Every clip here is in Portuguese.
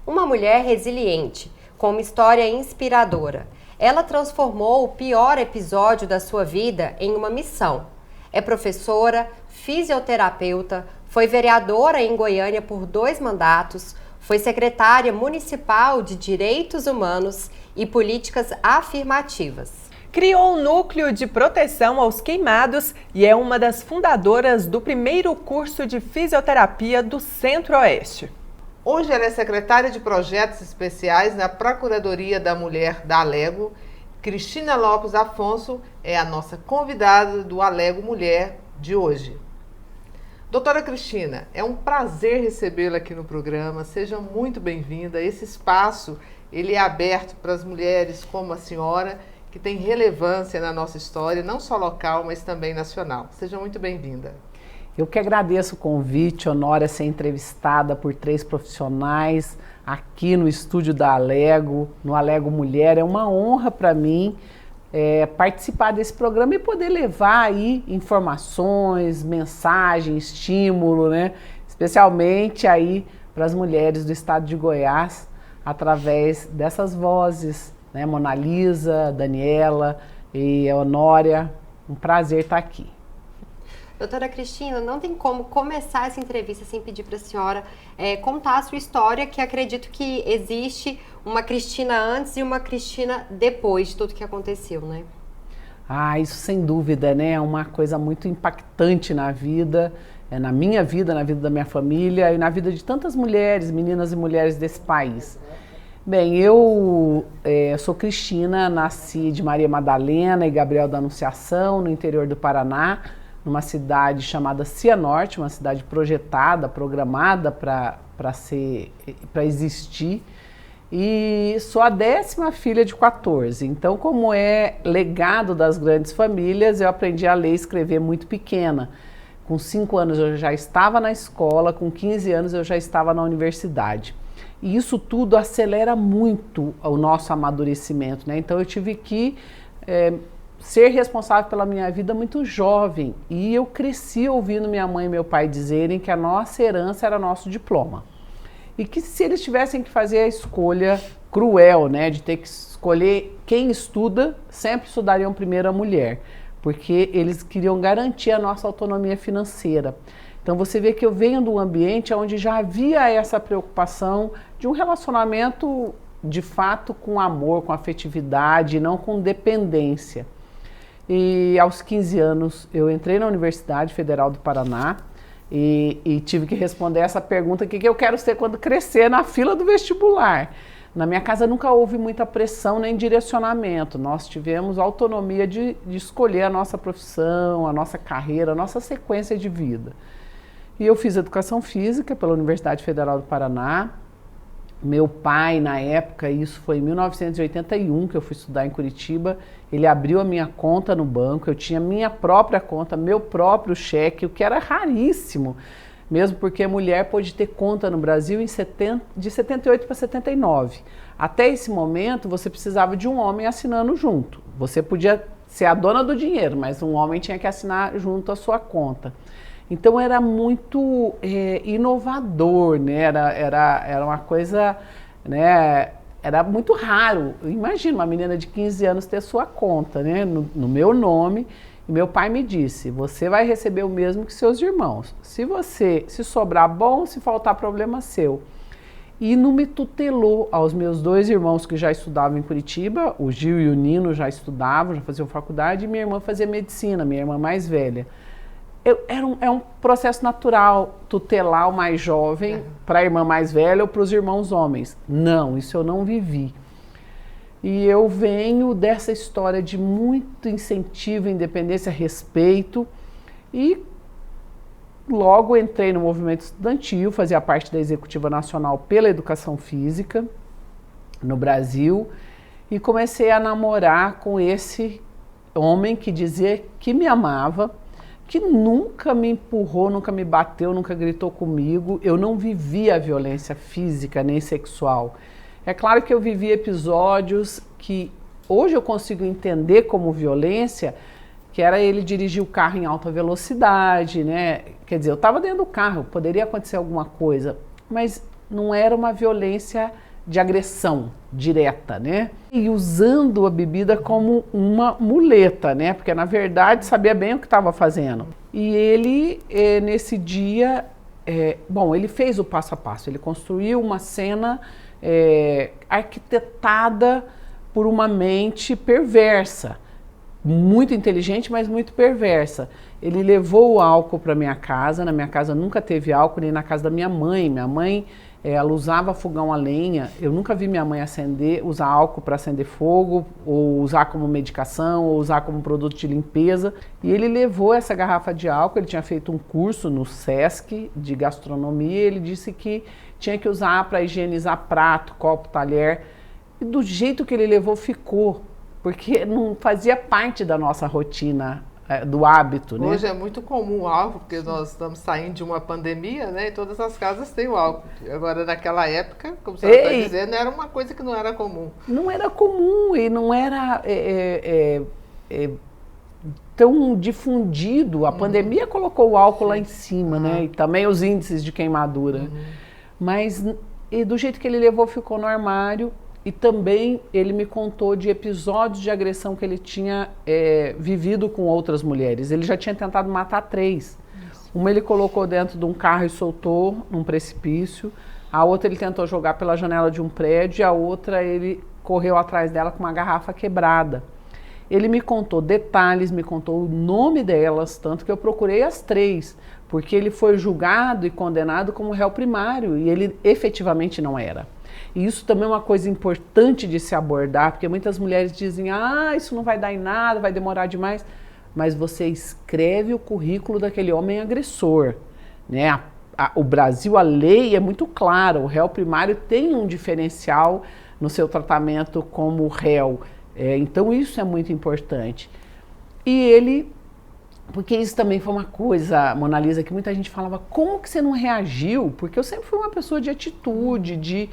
uma mulher resiliente, com uma história inspiradora. Ela transformou o pior episódio da sua vida em uma missão. É professora, fisioterapeuta, foi vereadora em Goiânia por 2 mandatos, foi secretária municipal de Direitos Humanos e Políticas Afirmativas. Criou um núcleo de proteção aos queimados e é uma das fundadoras do primeiro curso de fisioterapia do Centro-Oeste. Hoje ela é secretária de Projetos Especiais na Procuradoria da Mulher da Alego. Cristina Lopes Afonso é a nossa convidada do Alego Mulher de hoje. Doutora Cristina, é um prazer recebê-la aqui no programa. Seja muito bem-vinda. Esse espaço ele é aberto para as mulheres como a senhora, que tem relevância na nossa história, não só local, mas também nacional. Seja muito bem-vinda. Eu que agradeço o convite, honor é ser entrevistada por 3 profissionais aqui no estúdio da Alego, no Alego Mulher. É uma honra para mim participar desse programa e poder levar aí informações, mensagem, estímulo, né? Especialmente aí para as mulheres do estado de Goiás, através dessas vozes, né? Mona Lisa, Daniela e Honória, um prazer estar aqui. Doutora Cristina, não tem como começar essa entrevista sem pedir para a senhora contar a sua história, que acredito que existe uma Cristina antes e uma Cristina depois de tudo que aconteceu, né? Ah, isso sem dúvida, né? É uma coisa muito impactante na vida, na minha vida, na vida da minha família e na vida de tantas mulheres, meninas e mulheres desse país. Bem, eu sou Cristina, nasci de Maria Madalena e Gabriel da Anunciação, no interior do Paraná, numa cidade chamada Cianorte, uma cidade projetada, programada para existir. E sou a 10ª filha de 14. Então, como é legado das grandes famílias, eu aprendi a ler e escrever muito pequena. Com 5 anos eu já estava na escola, com 15 anos eu já estava na universidade. E isso tudo acelera muito o nosso amadurecimento, né? Então eu tive que ser responsável pela minha vida muito jovem. E eu cresci ouvindo minha mãe e meu pai dizerem que a nossa herança era nosso diploma. E que se eles tivessem que fazer a escolha cruel, né, de ter que escolher quem estuda, sempre estudariam primeiro a mulher, porque eles queriam garantir a nossa autonomia financeira. Então você vê que eu venho de um ambiente onde já havia essa preocupação de um relacionamento de fato com amor, com afetividade, não com dependência. E aos 15 anos eu entrei na Universidade Federal do Paraná e tive que responder essa pergunta: o que eu quero ser quando crescer, na fila do vestibular. Na minha casa nunca houve muita pressão nem direcionamento. Nós tivemos autonomia de escolher a nossa profissão, a nossa carreira, a nossa sequência de vida. E eu fiz Educação Física pela Universidade Federal do Paraná. Meu pai, na época, isso foi em 1981, que eu fui estudar em Curitiba, ele abriu a minha conta no banco, eu tinha minha própria conta, meu próprio cheque, o que era raríssimo, mesmo porque a mulher pôde ter conta no Brasil de 78 para 79. Até esse momento, você precisava de um homem assinando junto. Você podia ser a dona do dinheiro, mas um homem tinha que assinar junto a sua conta. Então era muito inovador, né? Era uma coisa, né? Era muito raro. Imagina uma menina de 15 anos ter sua conta, né? No meu nome. E meu pai me disse: você vai receber o mesmo que seus irmãos. Se sobrar bom, se faltar problema seu. E não me tutelou aos meus 2 irmãos que já estudavam em Curitiba, o Gil e o Nino já estudavam, já faziam faculdade, e minha irmã fazia medicina, minha irmã mais velha. É um processo natural tutelar o mais jovem para a irmã mais velha ou para os irmãos homens. Não, isso eu não vivi. E eu venho dessa história de muito incentivo, independência, respeito, e logo entrei no movimento estudantil, fazia parte da Executiva Nacional pela Educação Física no Brasil, e comecei a namorar com esse homem que dizia que me amava, que nunca me empurrou, nunca me bateu, nunca gritou comigo. Eu não vivia a violência física nem sexual. É claro que eu vivi episódios que hoje eu consigo entender como violência, que era ele dirigir o carro em alta velocidade, né? Quer dizer, eu estava dentro do carro, poderia acontecer alguma coisa, mas não era uma violência de agressão direta, né? E usando a bebida como uma muleta, né? Porque na verdade sabia bem o que estava fazendo. E ele, nesse dia, bom, ele fez o passo a passo, ele construiu uma cena arquitetada por uma mente perversa, muito inteligente, mas muito perversa. Ele levou o álcool para minha casa, na minha casa nunca teve álcool, nem na casa da minha mãe. Minha mãe, ela usava fogão a lenha, eu nunca vi minha mãe usar álcool para acender fogo, ou usar como medicação, ou usar como produto de limpeza. E ele levou essa garrafa de álcool, ele tinha feito um curso no SESC de gastronomia, ele disse que tinha que usar para higienizar prato, copo, talher, e do jeito que ele levou ficou, porque não fazia parte da nossa rotina, do hábito, né? Hoje é muito comum o álcool, porque nós estamos saindo de uma pandemia, né? E todas as casas têm o álcool. Agora, naquela época, como você está dizendo, era uma coisa que não era comum. Não era comum e não era tão difundido. A pandemia colocou o álcool lá em cima, né? E também os índices de queimadura. Mas do jeito que ele levou, ficou no armário. E também ele me contou de episódios de agressão que ele tinha vivido com outras mulheres. Ele já tinha tentado matar 3. Uma ele colocou dentro de um carro e soltou num precipício. A outra ele tentou jogar pela janela de um prédio. E a outra ele correu atrás dela com uma garrafa quebrada. Ele me contou detalhes, me contou o nome delas, tanto que eu procurei as 3. Porque ele foi julgado e condenado como réu primário. E ele efetivamente não era. E isso também é uma coisa importante de se abordar, porque muitas mulheres dizem, isso não vai dar em nada, vai demorar demais. Mas você escreve o currículo daquele homem agressor, né? O Brasil, a lei é muito clara, o réu primário tem um diferencial no seu tratamento como réu. Então isso é muito importante. E ele, porque isso também foi uma coisa, Mona Lisa, que muita gente falava, como que você não reagiu? Porque eu sempre fui uma pessoa de atitude,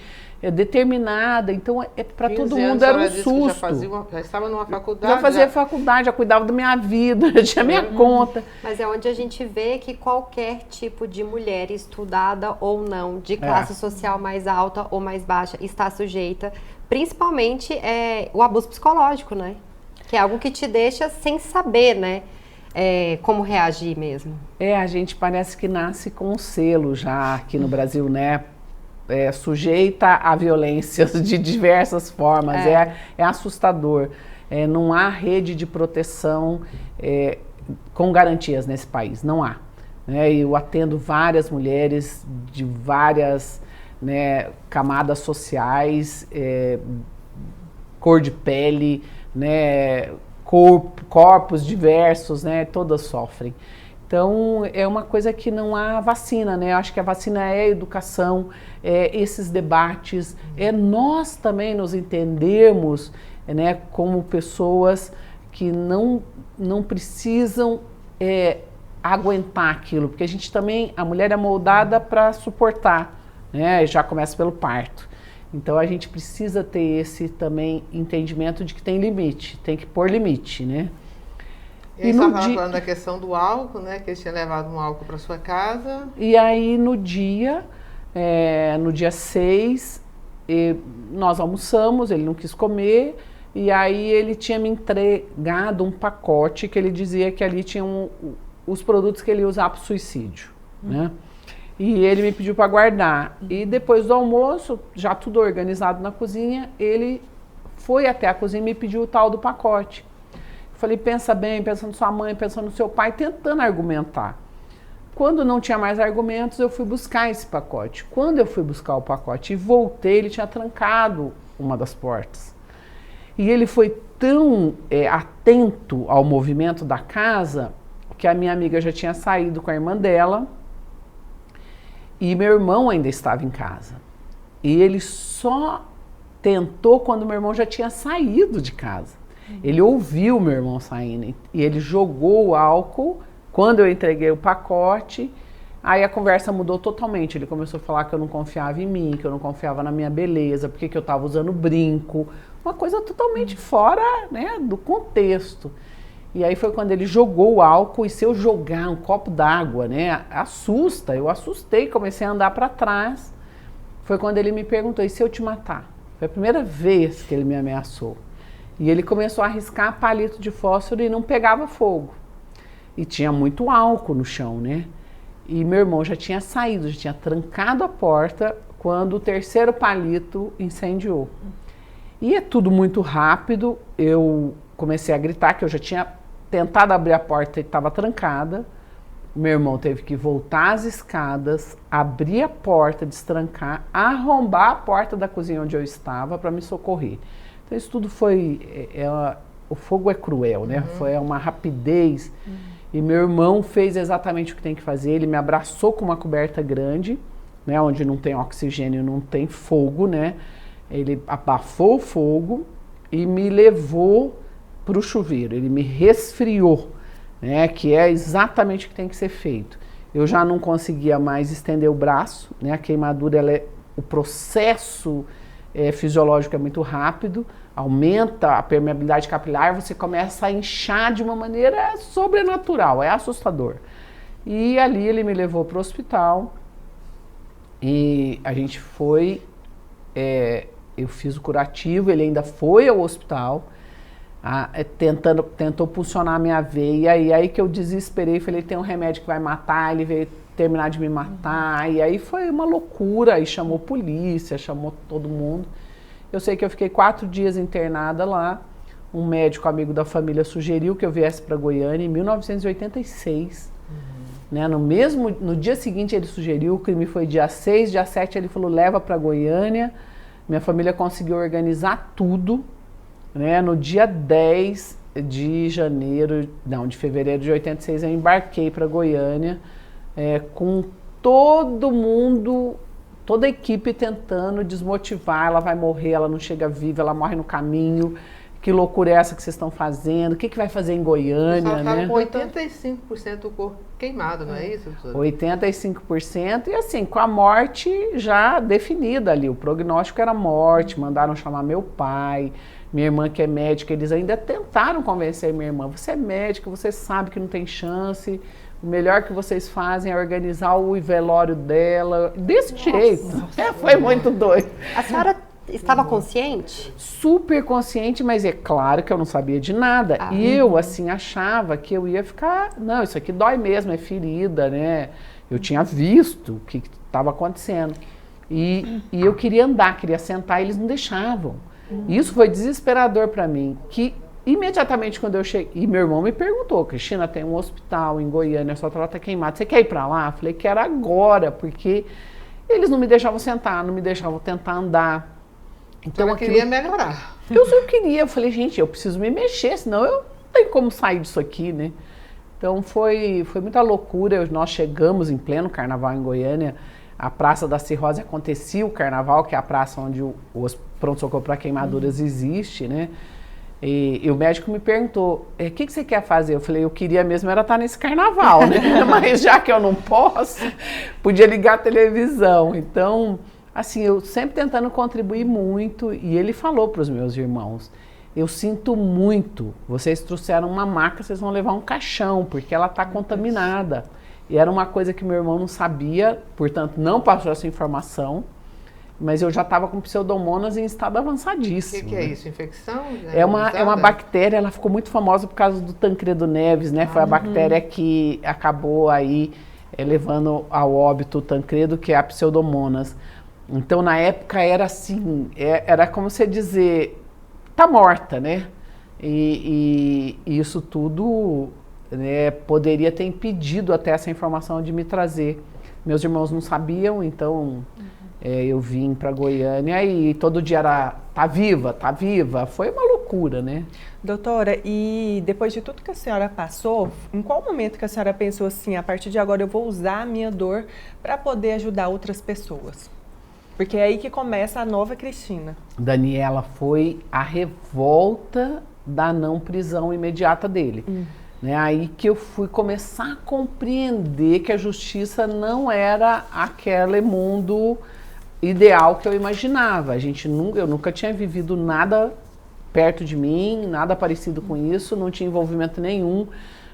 determinada, então para todo mundo era um susto. Já estava numa faculdade? Já fazia faculdade, já cuidava da minha vida, já tinha minha conta. Mas é onde a gente vê que qualquer tipo de mulher, estudada ou não, de classe social mais alta ou mais baixa, está sujeita, principalmente o abuso psicológico, né? Que é algo que te deixa sem saber, né? Como reagir mesmo. A gente parece que nasce com um selo já aqui no Brasil, né? Sujeita a violências de diversas formas, é assustador. Não há rede de proteção com garantias nesse país, não há. Eu atendo várias mulheres de várias camadas sociais, cor de pele, corpos diversos, todas sofrem. Então, é uma coisa que não há vacina, Eu acho que a vacina é a educação, esses debates, nós também nos entendermos, como pessoas que não precisam aguentar aquilo, porque a gente também, a mulher é moldada para suportar, já começa pelo parto. Então a gente precisa ter esse também entendimento de que tem limite, tem que pôr limite, E você estava falando da questão do álcool, que ele tinha levado um álcool para sua casa. E aí no dia 6, nós almoçamos, ele não quis comer, e aí ele tinha me entregado um pacote que ele dizia que ali tinham os produtos que ele ia usar para o suicídio, E ele me pediu para guardar. E depois do almoço, já tudo organizado na cozinha, ele foi até a cozinha e me pediu o tal do pacote. Eu falei, pensa bem, pensa na sua mãe, pensa no seu pai, tentando argumentar. Quando não tinha mais argumentos, eu fui buscar esse pacote. Quando eu fui buscar o pacote e voltei, ele tinha trancado uma das portas. E ele foi tão atento ao movimento da casa, que a minha amiga já tinha saído com a irmã dela, e meu irmão ainda estava em casa. E ele só tentou quando meu irmão já tinha saído de casa. Ele ouviu meu irmão saindo e ele jogou o álcool. Quando eu entreguei o pacote, aí a conversa mudou totalmente. Ele começou a falar que eu não confiava em mim, que eu não confiava na minha beleza, porque que eu estava usando brinco. Uma coisa totalmente fora, do contexto. E aí foi quando ele jogou o álcool, e se eu jogar um copo d'água, assusta. Eu assustei, comecei a andar para trás. foi quando ele me perguntou, e se eu te matar? Foi a primeira vez que ele me ameaçou. E ele começou a riscar palito de fósforo e não pegava fogo. E tinha muito álcool no chão, né? E meu irmão já tinha saído, já tinha trancado a porta quando o terceiro palito incendiou. E é tudo muito rápido, eu comecei a gritar que eu já tinha tentado abrir a porta e estava trancada. Meu irmão teve que voltar as escadas, abrir a porta, destrancar, arrombar a porta da cozinha onde eu estava para me socorrer. Então isso tudo foi... o fogo é cruel, né? Foi uma rapidez. E meu irmão fez exatamente o que tem que fazer. Ele me abraçou com uma coberta grande, né? Onde não tem oxigênio, não tem fogo, né? Ele abafou o fogo e me levou para o chuveiro. Ele me resfriou, né? Que é exatamente o que tem que ser feito. Eu já não conseguia mais estender o braço, né? A queimadura, o processo fisiológico é muito rápido, aumenta a permeabilidade capilar, você começa a inchar de uma maneira sobrenatural, é assustador. E ali ele me levou para o hospital e a gente foi, eu fiz o curativo, ele ainda foi ao hospital, tentou pulsionar a minha veia, e aí que eu desesperei, falei, tem um remédio que vai matar, ele veio terminar de me matar, e aí foi uma loucura, aí chamou polícia, chamou todo mundo. Eu sei que eu fiquei 4 dias internada lá, um médico amigo da família sugeriu que eu viesse para Goiânia em 1986, né? No dia seguinte ele sugeriu, o crime foi dia 6, dia 7 ele falou, leva para Goiânia, minha família conseguiu organizar tudo, né? No dia 10 de fevereiro de 86 eu embarquei para Goiânia, com todo mundo, toda a equipe tentando desmotivar, ela vai morrer, ela não chega viva, ela morre no caminho, que loucura é essa que vocês estão fazendo, o que vai fazer em Goiânia, né? Com 85% do corpo queimado, não é isso, doutora? 85% e assim, com a morte já definida ali, o prognóstico era morte, mandaram chamar meu pai, minha irmã que é médica, eles ainda tentaram convencer minha irmã, você é médica, você sabe que não tem chance, o melhor que vocês fazem é organizar o velório dela, desse jeito. Foi muito doido. A senhora estava consciente? Super consciente, mas é claro que eu não sabia de nada. E eu, assim, achava que eu ia ficar... Não, isso aqui dói mesmo, é ferida, né? Eu tinha visto o que estava acontecendo. E eu queria andar, queria sentar, e eles não deixavam. Isso foi desesperador para mim, que... Imediatamente quando eu cheguei, e meu irmão me perguntou, Cristina, tem um hospital em Goiânia, sua trota tá queimada, você quer ir para lá? Eu falei que era agora, porque eles não me deixavam sentar, não me deixavam tentar andar. Então eu queria melhorar. Eu só queria, eu falei, gente, eu preciso me mexer, senão eu não tenho como sair disso aqui, né? Então foi muita loucura, nós chegamos em pleno carnaval em Goiânia, a Praça da Cirrose acontecia o carnaval, que é a praça onde o pronto-socorro para queimaduras existe, né? E o médico me perguntou, o que você quer fazer? Eu falei, eu queria mesmo era estar nesse carnaval, né? Mas já que eu não posso, podia ligar a televisão. Então, assim, eu sempre tentando contribuir muito. E ele falou para os meus irmãos, eu sinto muito, vocês trouxeram uma maca, vocês vão levar um caixão, porque ela está contaminada. E era uma coisa que meu irmão não sabia, portanto, não passou essa informação. Mas eu já estava com pseudomonas em estado avançadíssimo. O que é isso? Infecção? É uma bactéria, ela ficou muito famosa por causa do Tancredo Neves, né? Foi a bactéria que acabou aí levando ao óbito o Tancredo, que é a pseudomonas. Então, na época, era assim, era como você dizer, tá morta, né? E isso tudo, né, poderia ter impedido até essa informação de me trazer. Meus irmãos não sabiam, então... eu vim para Goiânia e todo dia era, tá viva, foi uma loucura, né? Doutora, e depois de tudo que a senhora passou, em qual momento que a senhora pensou assim, a partir de agora eu vou usar a minha dor para poder ajudar outras pessoas? Porque é aí que começa a nova Cristina. Daniela, foi a revolta da não prisão imediata dele. Né? Aí que eu fui começar a compreender que a justiça não era aquele mundo... ideal que eu imaginava. Eu nunca tinha vivido nada perto de mim, nada parecido com isso, não tinha envolvimento nenhum.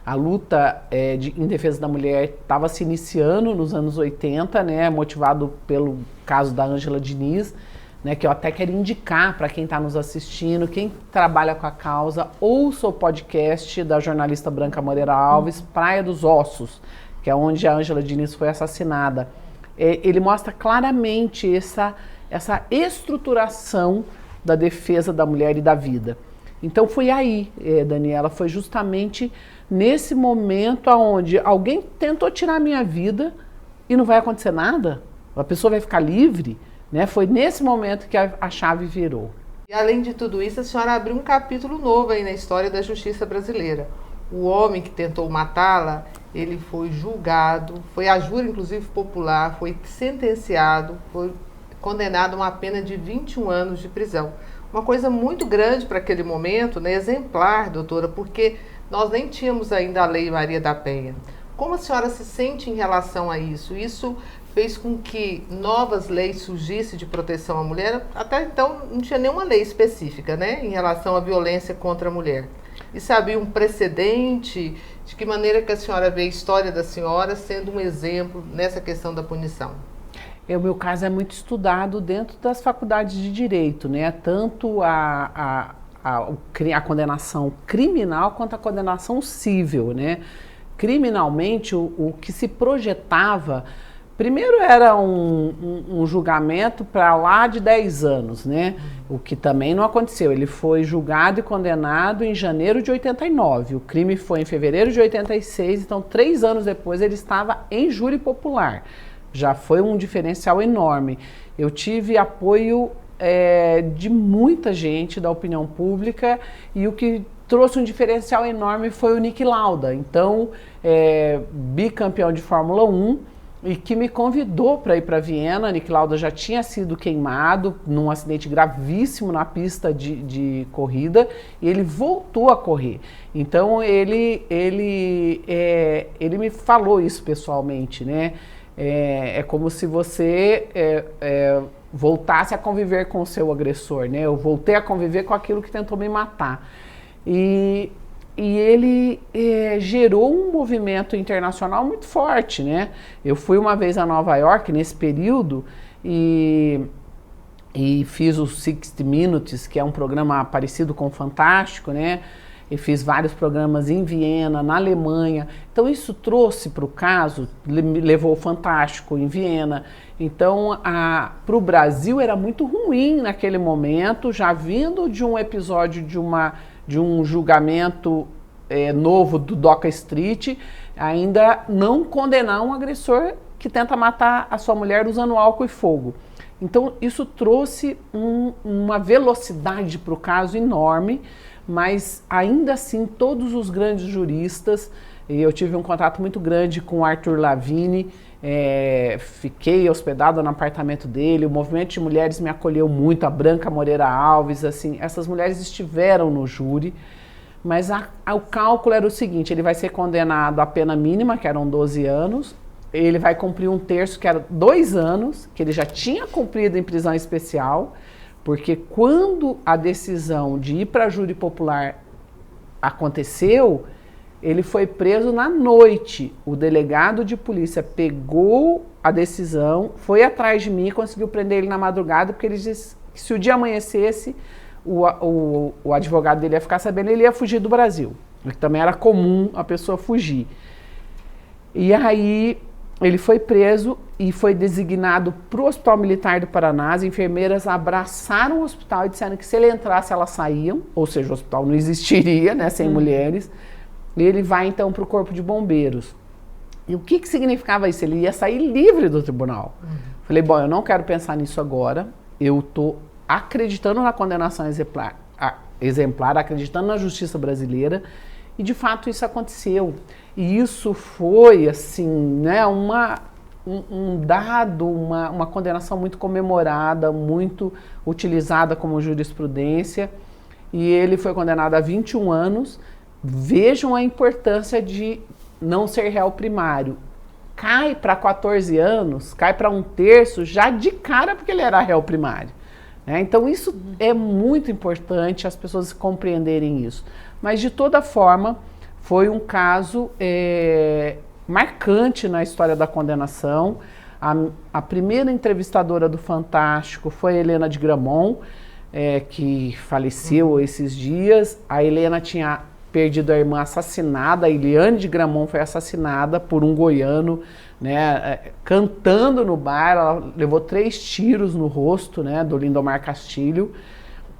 A luta em defesa da mulher estava se iniciando nos anos 80, né, motivado pelo caso da Ângela Diniz, né, que eu até quero indicar para quem está nos assistindo, quem trabalha com a causa, ouça o podcast da jornalista Branca Moreira Alves, Praia dos Ossos, que é onde a Ângela Diniz foi assassinada. Ele mostra claramente essa estruturação da defesa da mulher e da vida. Então foi aí, Daniela, foi justamente nesse momento onde alguém tentou tirar a minha vida e não vai acontecer nada, a pessoa vai ficar livre, né? Foi nesse momento que a chave virou. E além de tudo isso, a senhora abriu um capítulo novo aí na história da justiça brasileira. O homem que tentou matá-la, ele foi julgado, foi a júri inclusive popular, foi sentenciado, foi condenado a uma pena de 21 anos de prisão. Uma coisa muito grande para aquele momento, né? Exemplar, doutora, porque nós nem tínhamos ainda a Lei Maria da Penha. Como a senhora se sente em relação a isso? Isso fez com que novas leis surgissem de proteção à mulher. Até então não tinha nenhuma lei específica, né, em relação à violência contra a mulher. Isso havia um precedente? De que maneira que a senhora vê a história da senhora sendo um exemplo nessa questão da punição? O meu caso é muito estudado dentro das faculdades de Direito, né? Tanto a condenação criminal quanto a condenação civil, né? Criminalmente, o que se projetava, primeiro era um julgamento para lá de 10 anos, né? O que também não aconteceu. Ele foi julgado e condenado em janeiro de 89. O crime foi em fevereiro de 86, então 3 anos depois ele estava em júri popular. Já foi um diferencial enorme. Eu tive apoio de muita gente da opinião pública e o que trouxe um diferencial enorme foi o Niki Lauda, então bicampeão de Fórmula 1 e que me convidou para ir para Viena. Niki Lauda já tinha sido queimado num acidente gravíssimo na pista de corrida e ele voltou a correr. Então ele me falou isso pessoalmente, né? É como se você voltasse a conviver com o seu agressor, né? Eu voltei a conviver com aquilo que tentou me matar. E ele gerou um movimento internacional muito forte, né? Eu fui uma vez a Nova York nesse período e fiz o 60 Minutes, que é um programa parecido com o Fantástico, né? E fiz vários programas em Viena, na Alemanha. Então isso trouxe para o caso, levou o Fantástico em Viena. Então para o Brasil era muito ruim naquele momento, já vindo de um episódio de um julgamento novo do Doca Street, ainda não condenar um agressor que tenta matar a sua mulher usando álcool e fogo. Então isso trouxe uma velocidade para o caso enorme, mas ainda assim todos os grandes juristas, e eu tive um contato muito grande com o Arthur Lavigne, fiquei hospedado no apartamento dele, o movimento de mulheres me acolheu muito, a Branca Moreira Alves, assim, essas mulheres estiveram no júri, mas o cálculo era o seguinte: ele vai ser condenado à pena mínima, que eram 12 anos, ele vai cumprir 1/3, que era 2 anos, que ele já tinha cumprido em prisão especial, porque quando a decisão de ir para júri popular aconteceu, ele foi preso na noite. O delegado de polícia pegou a decisão, foi atrás de mim e conseguiu prender ele na madrugada, porque ele disse que se o dia amanhecesse, o advogado dele ia ficar sabendo, ele ia fugir do Brasil. Porque também era comum a pessoa fugir. E aí ele foi preso e foi designado para o Hospital Militar do Paraná. As enfermeiras abraçaram o hospital e disseram que se ele entrasse, elas saíam, ou seja, o hospital não existiria, né, sem mulheres. E ele vai então para o Corpo de Bombeiros. E o que significava isso? Ele ia sair livre do tribunal. Falei, bom, eu não quero pensar nisso agora, eu estou acreditando na condenação exemplar, acreditando na justiça brasileira, e de fato isso aconteceu. E isso foi, assim, né, um dado, uma condenação muito comemorada, muito utilizada como jurisprudência, e ele foi condenado a 21 anos. Vejam a importância de não ser réu primário. Cai para 14 anos, cai para 1/3 já de cara porque ele era réu primário. Então isso é muito importante as pessoas compreenderem isso. Mas de toda forma, foi um caso marcante na história da condenação. A primeira entrevistadora do Fantástico foi a Helena de Gramont, que faleceu esses dias. A Helena tinha perdido a irmã assassinada, a Eliane de Gramont foi assassinada por um goiano, né, cantando no bar. Ela levou 3 tiros no rosto, né, do Lindomar Castilho.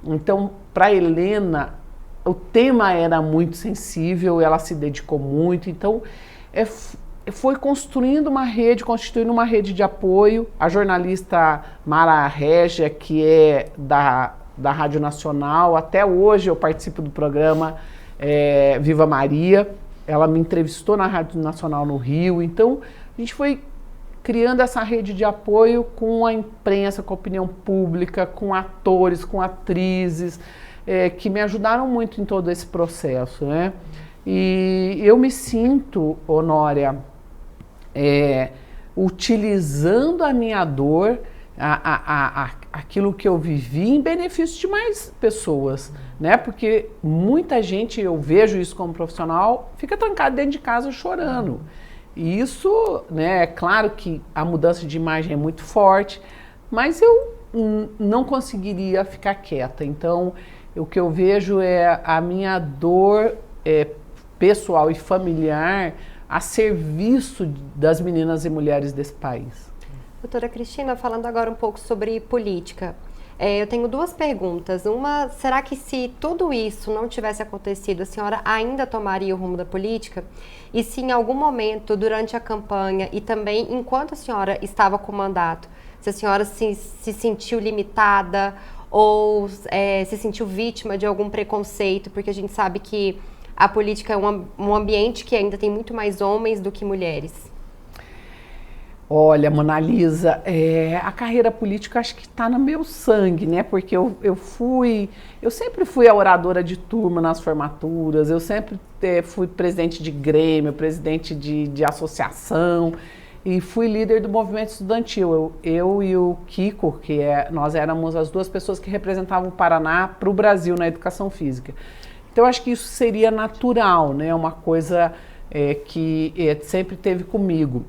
Então, para Helena, o tema era muito sensível, ela se dedicou muito. Então, foi constituindo uma rede de apoio. A jornalista Mara Régia, que é da Rádio Nacional, até hoje eu participo do programa Viva Maria, ela me entrevistou na Rádio Nacional no Rio. Então, a gente foi criando essa rede de apoio com a imprensa, com a opinião pública, com atores, com atrizes, que me ajudaram muito em todo esse processo, né? E eu me sinto, Honória, utilizando a minha dor, aquilo que eu vivi, em benefício de mais pessoas, né? Porque muita gente, eu vejo isso como profissional, fica trancado dentro de casa chorando. E isso, né, é claro que a mudança de imagem é muito forte, mas eu não conseguiria ficar quieta. Então, o que eu vejo é a minha dor pessoal e familiar a serviço das meninas e mulheres desse país. Doutora Cristina, falando agora um pouco sobre política, eu tenho 2 perguntas. Uma, será que se tudo isso não tivesse acontecido, a senhora ainda tomaria o rumo da política? E se em algum momento, durante a campanha e também enquanto a senhora estava com o mandato, se a senhora se sentiu limitada ou se sentiu vítima de algum preconceito, porque a gente sabe que a política é um ambiente que ainda tem muito mais homens do que mulheres. Olha, Mona Lisa, a carreira política acho que está no meu sangue, né? Porque eu sempre fui a oradora de turma nas formaturas, eu sempre fui presidente de grêmio, presidente de associação e fui líder do movimento estudantil. Eu e o Kiko, nós éramos as 2 pessoas que representavam o Paraná para o Brasil na educação física. Então, acho que isso seria natural, né? Uma coisa que sempre teve comigo.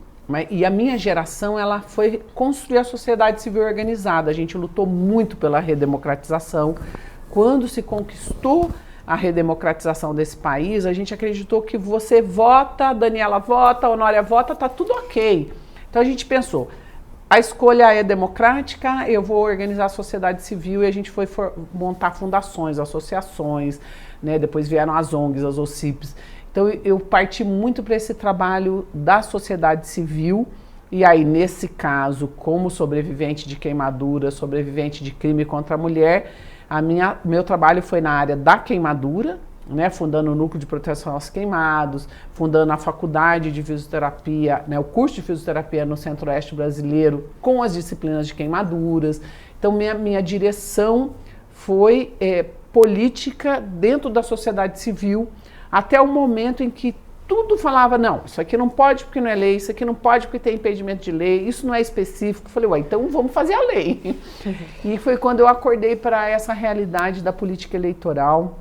E a minha geração, ela foi construir a sociedade civil organizada. A gente lutou muito pela redemocratização. Quando se conquistou a redemocratização desse país, a gente acreditou que você vota, Daniela vota, Honória vota, tá tudo ok. Então a gente pensou, a escolha é democrática, eu vou organizar a sociedade civil, e a gente foi montar fundações, associações, né? Depois vieram as ONGs, as OCIPs. Então eu parti muito para esse trabalho da sociedade civil, e aí nesse caso, como sobrevivente de queimadura, sobrevivente de crime contra a mulher, meu trabalho foi na área da queimadura, né, fundando o Núcleo de Proteção aos Queimados, fundando a faculdade de fisioterapia, né, o curso de fisioterapia no Centro-Oeste brasileiro, com as disciplinas de queimaduras. Então minha direção foi política dentro da sociedade civil, até o momento em que tudo falava, não, isso aqui não pode porque não é lei, isso aqui não pode porque tem impedimento de lei, isso não é específico. Eu falei, ué, então vamos fazer a lei. E foi quando eu acordei para essa realidade da política eleitoral,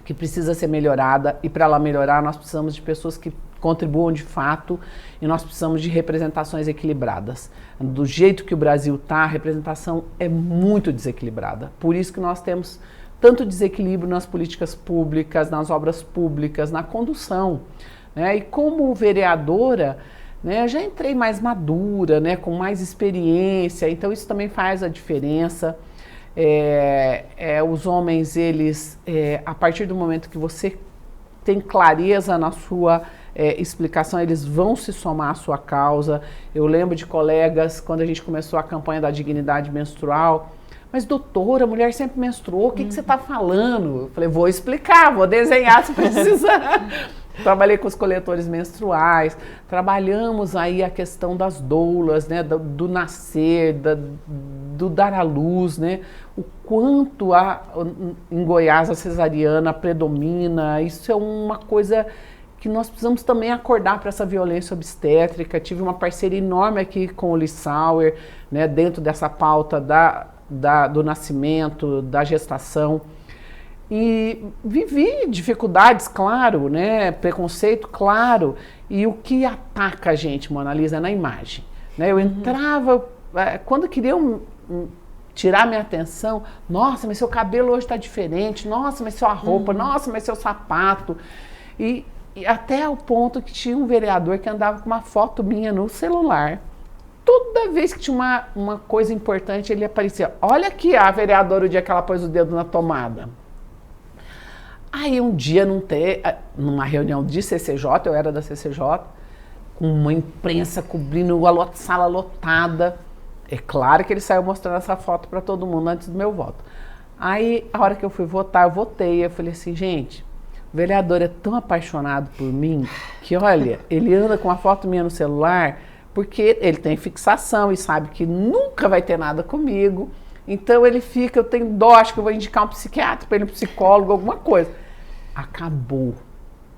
que precisa ser melhorada, e para ela melhorar nós precisamos de pessoas que contribuam de fato, e nós precisamos de representações equilibradas. Do jeito que o Brasil está, a representação é muito desequilibrada. Por isso que nós temos tanto desequilíbrio nas políticas públicas, nas obras públicas, na condução, né? E como vereadora, né, já entrei mais madura, né, com mais experiência, então isso também faz a diferença. Os homens, eles, a partir do momento que você tem clareza na sua explicação, eles vão se somar à sua causa. Eu lembro de colegas, quando a gente começou a campanha da dignidade menstrual, mas doutora, a mulher sempre menstruou, o que você está falando? Eu falei, vou explicar, vou desenhar se precisar. Trabalhei com os coletores menstruais, trabalhamos aí a questão das doulas, né, do nascer, do dar à luz, né, o quanto em Goiás a cesariana predomina. Isso é uma coisa que nós precisamos também acordar para essa violência obstétrica. Tive uma parceria enorme aqui com o Lissauer, né, dentro dessa pauta do nascimento, da gestação. E vivi dificuldades, claro, né? Preconceito, claro. E o que ataca a gente, Mona Lisa, é na imagem. Né? Eu entrava, quando queriam tirar minha atenção, nossa, mas seu cabelo hoje está diferente, nossa, mas sua roupa, nossa, mas seu sapato. E até ao ponto que tinha um vereador que andava com uma foto minha no celular. Toda vez que tinha uma coisa importante, ele aparecia. Olha aqui a vereadora, o dia que ela pôs o dedo na tomada. Aí um dia, numa reunião de CCJ, eu era da CCJ, com uma imprensa cobrindo a sala lotada. É claro que ele saiu mostrando essa foto para todo mundo antes do meu voto. Aí, a hora que eu fui votar, eu votei. Eu falei assim, gente, o vereador é tão apaixonado por mim que, olha, ele anda com uma foto minha no celular porque ele tem fixação e sabe que nunca vai ter nada comigo. Então ele fica, eu tenho dó, acho que eu vou indicar um psiquiatra para ele, um psicólogo, alguma coisa. Acabou,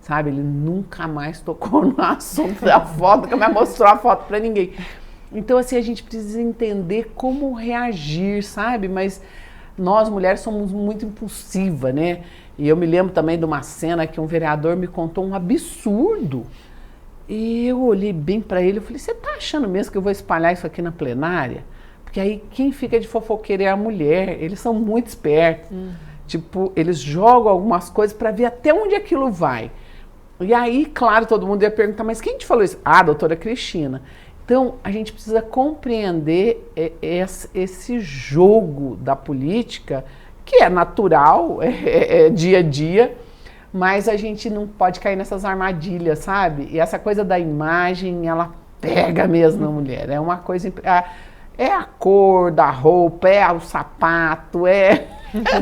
sabe? Ele nunca mais tocou no assunto da foto, nunca mais mostrou a foto para ninguém. Então, assim, a gente precisa entender como reagir, sabe? Mas nós, mulheres, somos muito impulsivas, né? E eu me lembro também de uma cena que um vereador me contou um absurdo. E eu olhei bem para ele e falei, você tá achando mesmo que eu vou espalhar isso aqui na plenária? Porque aí quem fica de fofoqueira é a mulher, eles são muito espertos. Tipo, eles jogam algumas coisas para ver até onde aquilo vai. E aí, claro, todo mundo ia perguntar, mas quem te falou isso? Ah, a doutora Cristina. Então, a gente precisa compreender esse jogo da política, que é natural, é dia a dia, mas a gente não pode cair nessas armadilhas, sabe? E essa coisa da imagem, ela pega mesmo na mulher. É uma coisa... É a cor da roupa, é o sapato,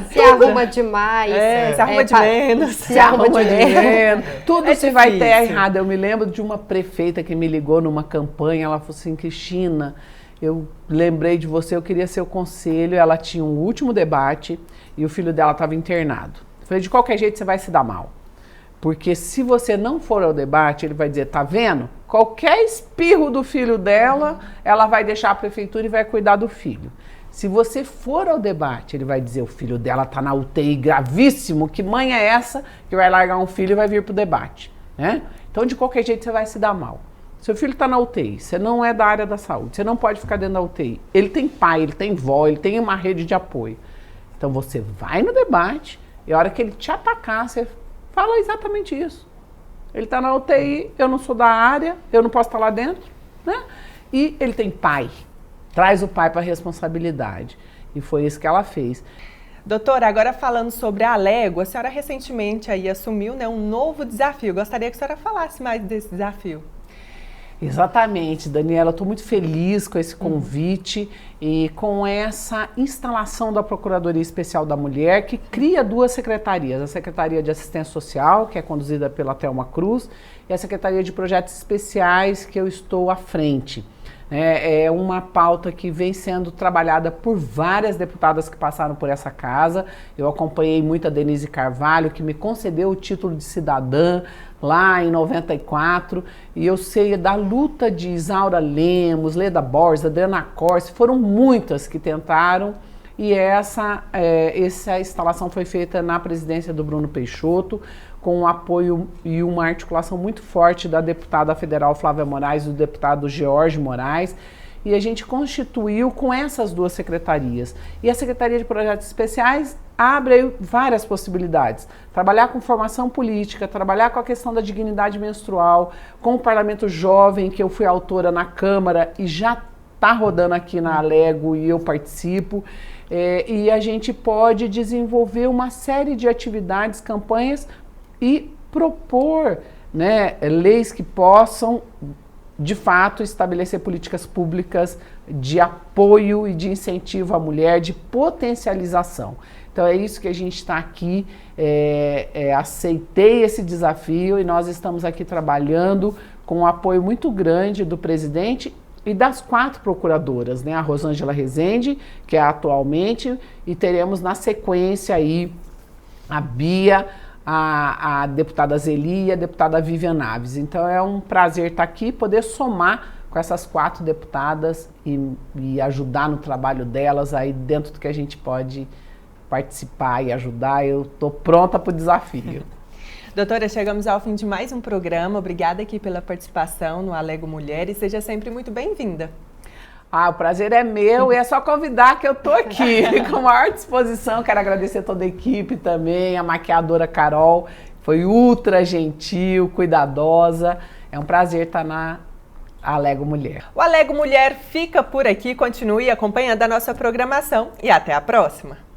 se arruma demais. Se arruma de menos. Se arruma de menos. Tudo se vai ter errado. Eu me lembro de uma prefeita que me ligou numa campanha, ela falou assim, Cristina, eu lembrei de você, eu queria seu conselho. Ela tinha um último debate e o filho dela estava internado. Eu falei, de qualquer jeito você vai se dar mal. Porque se você não for ao debate, ele vai dizer, tá vendo? Qualquer espirro do filho dela, ela vai deixar a prefeitura e vai cuidar do filho. Se você for ao debate, ele vai dizer, o filho dela tá na UTI gravíssimo, que mãe é essa que vai largar um filho e vai vir pro debate, né? Então, de qualquer jeito, você vai se dar mal. Seu filho tá na UTI, você não é da área da saúde, você não pode ficar dentro da UTI. Ele tem pai, ele tem vó, ele tem uma rede de apoio. Então, você vai no debate e a hora que ele te atacar, você fala exatamente isso. Ele está na UTI, eu não sou da área, eu não posso estar lá dentro, né? E ele tem pai. Traz o pai para a responsabilidade. E foi isso que ela fez. Doutora, agora falando sobre a Alego, a senhora recentemente aí assumiu, né, um novo desafio. Gostaria que a senhora falasse mais desse desafio. Exatamente, Daniela, eu estou muito feliz com esse convite e com essa instalação da Procuradoria Especial da Mulher, que cria duas secretarias, a Secretaria de Assistência Social, que é conduzida pela Thelma Cruz, e a Secretaria de Projetos Especiais, que eu estou à frente. É uma pauta que vem sendo trabalhada por várias deputadas que passaram por essa casa. Eu acompanhei muito a Denise Carvalho, que me concedeu o título de cidadã lá em 94, e eu sei da luta de Isaura Lemos, Leda Borges, Adriana Corse, foram muitas que tentaram, e essa instalação foi feita na presidência do Bruno Peixoto, com o apoio e uma articulação muito forte da deputada federal Flávia Moraes e do deputado George Moraes, e a gente constituiu com essas duas secretarias. E a Secretaria de Projetos Especiais abre várias possibilidades. Trabalhar com formação política, trabalhar com a questão da dignidade menstrual, com o Parlamento Jovem, que eu fui autora na Câmara e já está rodando aqui na Alego e eu participo. E a gente pode desenvolver uma série de atividades, campanhas e propor, né, leis que possam, de fato, estabelecer políticas públicas de apoio e de incentivo à mulher, de potencialização. Então é isso que a gente está aqui, aceitei esse desafio e nós estamos aqui trabalhando com um apoio muito grande do presidente e das 4 procuradoras, né? A Rosângela Rezende, que é atualmente, e teremos na sequência aí a Bia, a deputada Zeli e a deputada Vivian Naves. Então é um prazer estar aqui, poder somar com essas 4 deputadas e ajudar no trabalho delas aí dentro do que a gente pode participar e ajudar, eu estou pronta para o desafio. Doutora, chegamos ao fim de mais um programa. Obrigada aqui pela participação no Alego Mulher e seja sempre muito bem-vinda. O prazer é meu e é só convidar que eu tô aqui com a maior disposição. Quero agradecer toda a equipe também, a maquiadora Carol, foi ultra gentil, cuidadosa. É um prazer estar na Alego Mulher. O Alego Mulher fica por aqui, continue acompanhando a nossa programação e até a próxima.